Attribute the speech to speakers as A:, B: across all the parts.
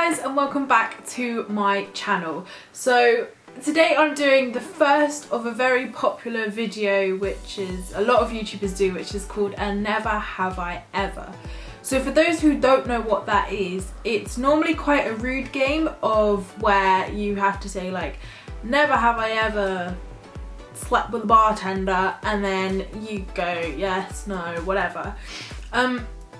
A: guys and welcome back to my channel. So today I'm doing the first of a very popular video which is a lot of YouTubers do, which is called a Never Have I Ever. So for those who don't know what that is, it's normally quite a rude game of where you have to say like, never have I ever slept with a bartender, and then you go yes, no, whatever.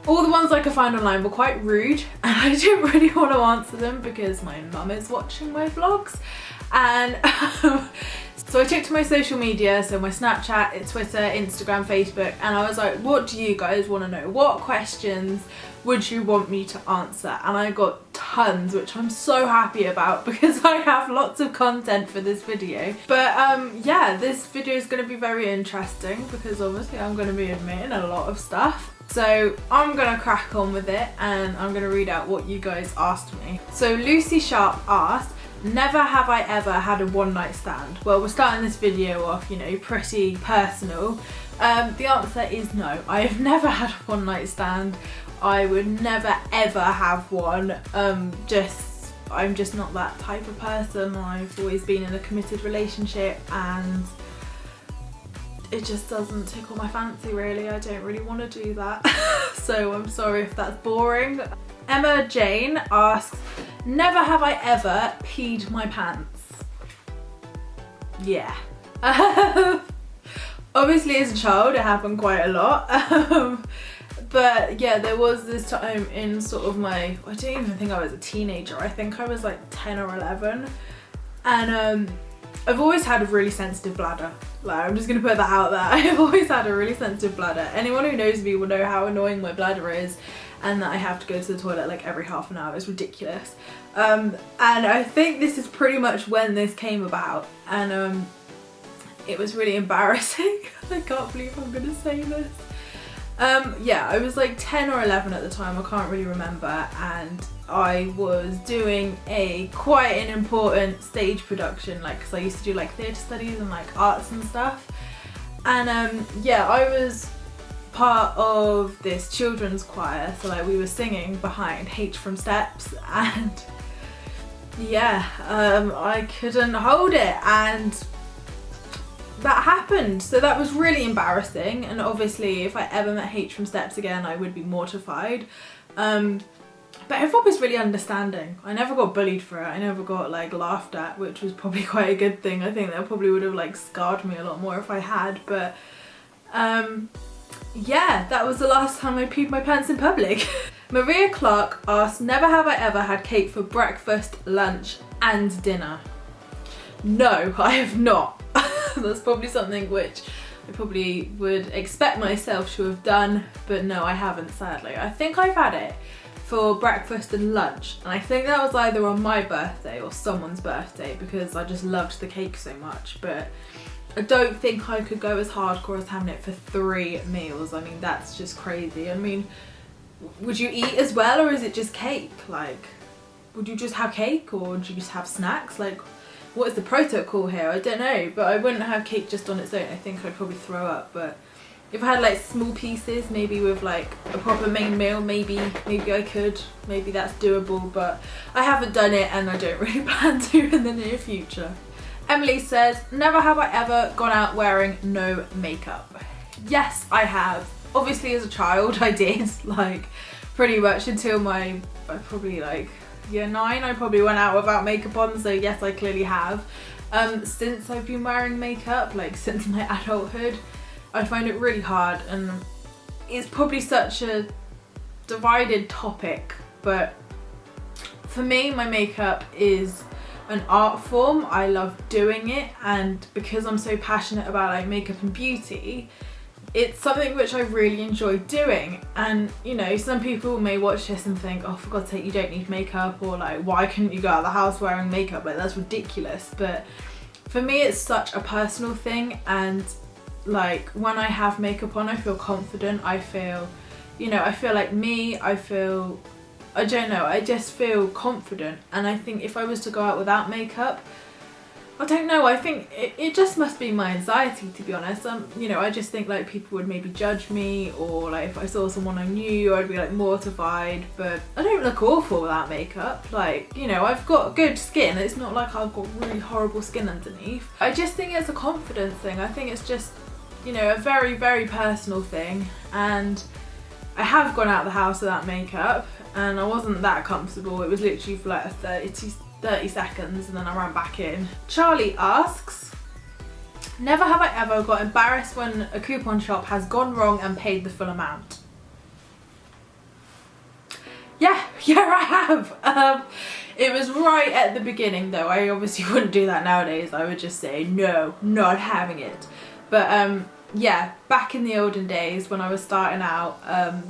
A: All the ones I could find online were quite rude and I didn't really want to answer them because my mum is watching my vlogs. And so I took to my social media, so my Snapchat, Twitter, Instagram, Facebook, and I was like, what do you guys want to know? What questions would you want me to answer? And I got tons, which I'm so happy about because I have lots of content for this video. But yeah, this video is going to be very interesting because obviously I'm going to be admitting a lot of stuff. So I'm gonna crack on with it and I'm gonna read out what you guys asked me. So Lucy Sharp asked, never have I ever had a one-night stand? Well, we're starting this video off, you know, pretty personal. The answer is no. I have never had a one-night stand. I would never ever have one. I'm just not that type of person. I've always been in a committed relationship and it just doesn't tickle my fancy really. I don't really want to do that. So I'm sorry if that's boring. Emma Jane asks, never have I ever peed my pants. Yeah. Obviously as a child it happened quite a lot. But yeah, there was this time in sort of my, I don't even think I was a teenager. I think I was like 10 or 11. And I've always had a really sensitive bladder. Like, I'm just gonna put that out there. I've always had a really sensitive bladder. Anyone who knows me will know how annoying my bladder is and that I have to go to the toilet like every half an hour. It's ridiculous. And I think this is pretty much when this came about, and it was really embarrassing. I can't believe I'm gonna say this. Yeah, I was like 10 or 11 at the time, I can't really remember, and I was doing quite an important stage production, like, because I used to do like theatre studies and like arts and stuff. And yeah, I was part of this children's choir, so like we were singing behind H from Steps, and yeah, I couldn't hold it and that happened. So that was really embarrassing, and obviously if I ever met H from Steps again I would be mortified. But everyone was really understanding. I never got bullied for it. I never got like laughed at, which was probably quite a good thing. I think that probably would have like scarred me a lot more if I had. But yeah, that was the last time I peed my pants in public. Maria Clark asked, never have I ever had cake for breakfast, lunch and dinner. No, I have not. That's probably something which I probably would expect myself to have done, but no, I haven't, sadly. I think I've had it for breakfast and lunch, and I think that was either on my birthday or someone's birthday because I just loved the cake so much. But I don't think I could go as hardcore as having it for 3 meals. I mean, that's just crazy. I mean, would you eat as well, or is it just cake? Like, would you just have cake, or would you just have snacks? Like, what is the protocol here? I don't know, but I wouldn't have cake just on its own. I think I'd probably throw up. But if I had like small pieces, maybe with like a proper main meal, maybe I could. Maybe that's doable, but I haven't done it and I don't really plan to in the near future. Emily says, never have I ever gone out wearing no makeup. Yes, I have. Obviously as a child I did, like pretty much until I probably like year 9, I probably went out without makeup on, so yes, I clearly have. Since I've been wearing makeup, like since my adulthood, I find it really hard, and it's probably such a divided topic, but for me, my makeup is an art form. I love doing it, and because I'm so passionate about like makeup and beauty, it's something which I really enjoy doing. And you know, some people may watch this and think, oh, for God's sake, you don't need makeup, or like, why couldn't you go out of the house wearing makeup? Like, that's ridiculous. But for me, it's such a personal thing, and like when I have makeup on, I feel confident. I feel, you know, I feel like me. I don't know, I just feel confident. And I think if I was to go out without makeup, I don't know, I think it just must be my anxiety, to be honest. You know, I just think like people would maybe judge me, or like if I saw someone I knew I'd be like mortified, but I don't look awful without makeup. Like, you know, I've got good skin, it's not like I've got really horrible skin underneath. I just think it's a confidence thing. I think it's just, you know, a very, very personal thing, and I have gone out of the house without makeup and I wasn't that comfortable. It was literally for like a 30 seconds and then I ran back in. Charlie asks, never have I ever got embarrassed when a coupon shop has gone wrong and paid the full amount. Yeah, I have. It was right at the beginning though. I obviously wouldn't do that nowadays. I would just say, no, not having it. But yeah, back in the olden days when I was starting out,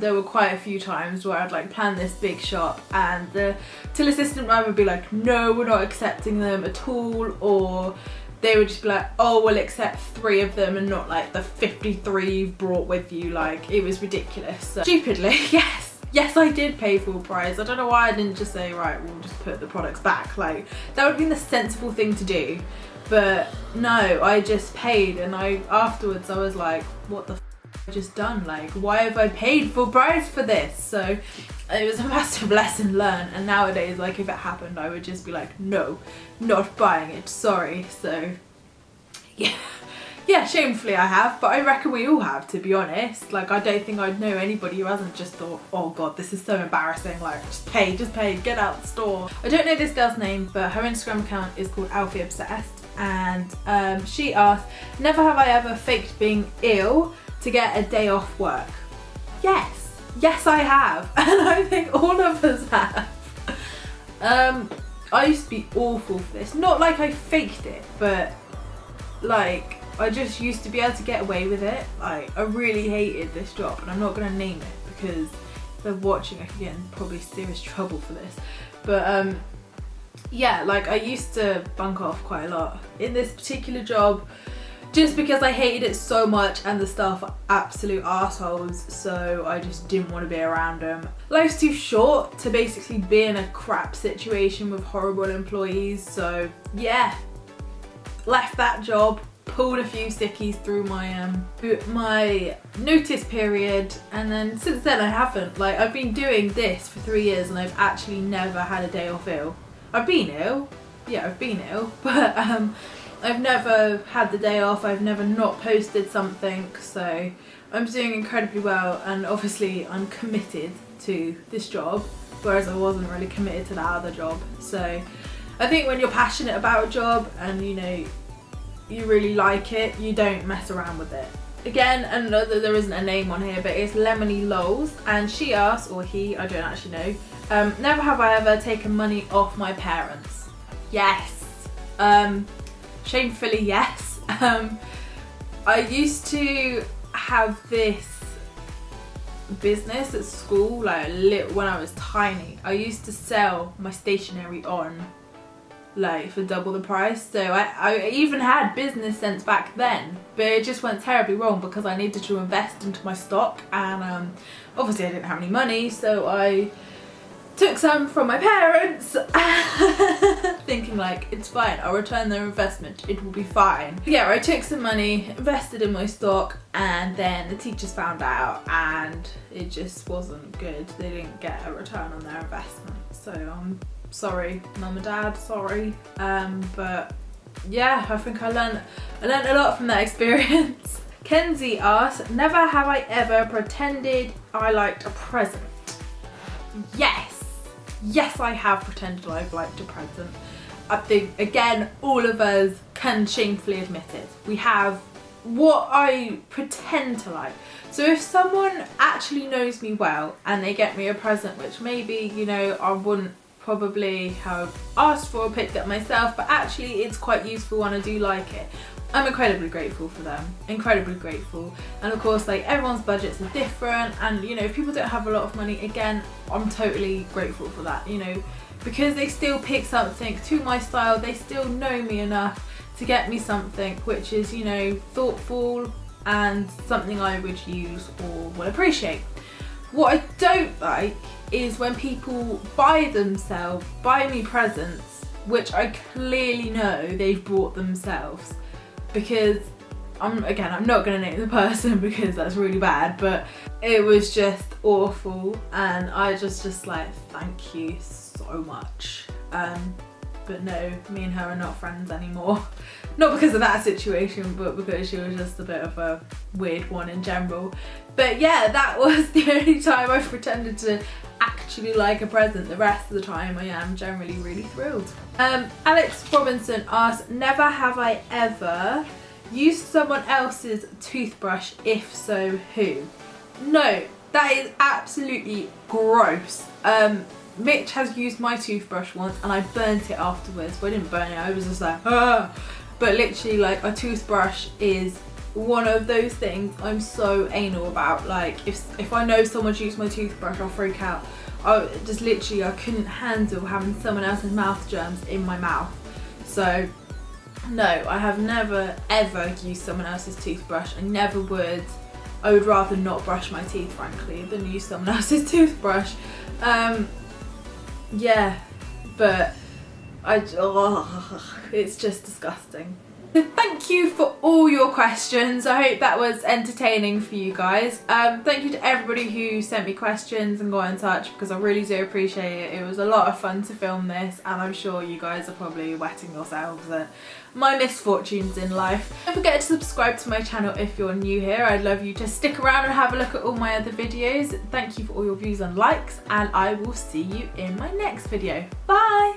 A: there were quite a few times where I'd like plan this big shop and the till assistant would be like, no, we're not accepting them at all, or they would just be like, oh, we'll accept 3 of them and not like the 53 you've brought with you. Like, it was ridiculous. So, stupidly, yes, I did pay full price. I don't know why I didn't just say, right, we'll just put the products back. Like, that would have been the sensible thing to do. But no, I just paid, and afterwards I was like, what the f have I just done? Like, why have I paid full price for this? So it was a massive lesson learned, and nowadays, like, if it happened, I would just be like, no, not buying it, sorry. So yeah, shamefully I have, but I reckon we all have, to be honest. Like, I don't think I'd know anybody who hasn't just thought, oh god, this is so embarrassing, like, just pay, get out the store. I don't know this girl's name, but her Instagram account is called Alfie Obsessed, and she asked, never have I ever faked being ill to get a day off work. Yes I have, and I think all of us have. I used to be awful for this. Not like I faked it, but like, I just used to be able to get away with it. Like, I really hated this job, and I'm not going to name it because if they're watching I could get in probably serious trouble for this. But yeah, like, I used to bunk off quite a lot in this particular job just because I hated it so much and the staff are absolute assholes, so I just didn't want to be around them. Life's too short to basically be in a crap situation with horrible employees, so yeah, left that job, pulled a few sickies through my notice period, and then since then I haven't. Like, I've been doing this for 3 years and I've actually never had a day off ill. I've been ill, but I've never had the day off. I've never not posted something, so I'm doing incredibly well, and obviously I'm committed to this job, whereas I wasn't really committed to that other job. So I think when you're passionate about a job and, you know, you really like it, you don't mess around with it. Again, and there isn't a name on here, but it's Lemony Lols, and she asked, or he, I don't actually know, never have I ever taken money off my parents. Yes. Shamefully, yes. I used to have this business at school, like when I was tiny. I used to sell my stationery on, like, for double the price. So I even had business sense back then, but it just went terribly wrong because I needed to invest into my stock, and obviously I didn't have any money, so I took some from my parents thinking like, it's fine, I'll return their investment, it will be fine. Yeah, I took some money, invested in my stock, and then the teachers found out and it just wasn't good. They didn't get a return on their investment, so I'm sorry, mum and dad, sorry. But yeah, I think I learned a lot from that experience. Kenzie asked, never have I ever pretended I liked a present. Yes, I have pretended I've liked a present. I think, again, all of us can shamefully admit it. We have what I pretend to like. So if someone actually knows me well and they get me a present, which maybe, you know, I wouldn't probably have asked for or picked up myself, but actually it's quite useful and I do like it, I'm incredibly grateful for them, incredibly grateful. And of course, like, everyone's budgets are different, and, you know, if people don't have a lot of money, again, I'm totally grateful for that, you know, because they still pick something to my style, they still know me enough to get me something which is, you know, thoughtful and something I would use or will appreciate. What I don't like is when people buy me presents which I clearly know they've brought themselves, because I'm not gonna name the person because that's really bad, but it was just awful, and I just like, thank you so much. But no, me and her are not friends anymore. Not because of that situation, but because she was just a bit of a weird one in general. But yeah, that was the only time I've pretended to actually like a present. The rest of the time I am generally really thrilled. Alex Robinson asked, never have I ever used someone else's toothbrush? If so, who? No, that is absolutely gross. Mitch has used my toothbrush once and I burnt it afterwards. Well, I didn't burn it, I was just like, ah. But literally, like, a toothbrush is one of those things I'm so anal about. Like, if I know someone's used my toothbrush, I'll freak out. I couldn't handle having someone else's mouth germs in my mouth. So no, I have never ever used someone else's toothbrush. I never would. I would rather not brush my teeth, frankly, than use someone else's toothbrush. Yeah, but it's just disgusting. Thank you for all your questions. I hope that was entertaining for you guys. Thank you to everybody who sent me questions and got in touch, because I really do appreciate it. It was a lot of fun to film this, and I'm sure you guys are probably wetting yourselves at my misfortunes in life. Don't forget to subscribe to my channel if you're new here. I'd love you to stick around and have a look at all my other videos. Thank you for all your views and likes, and I will see you in my next video. Bye!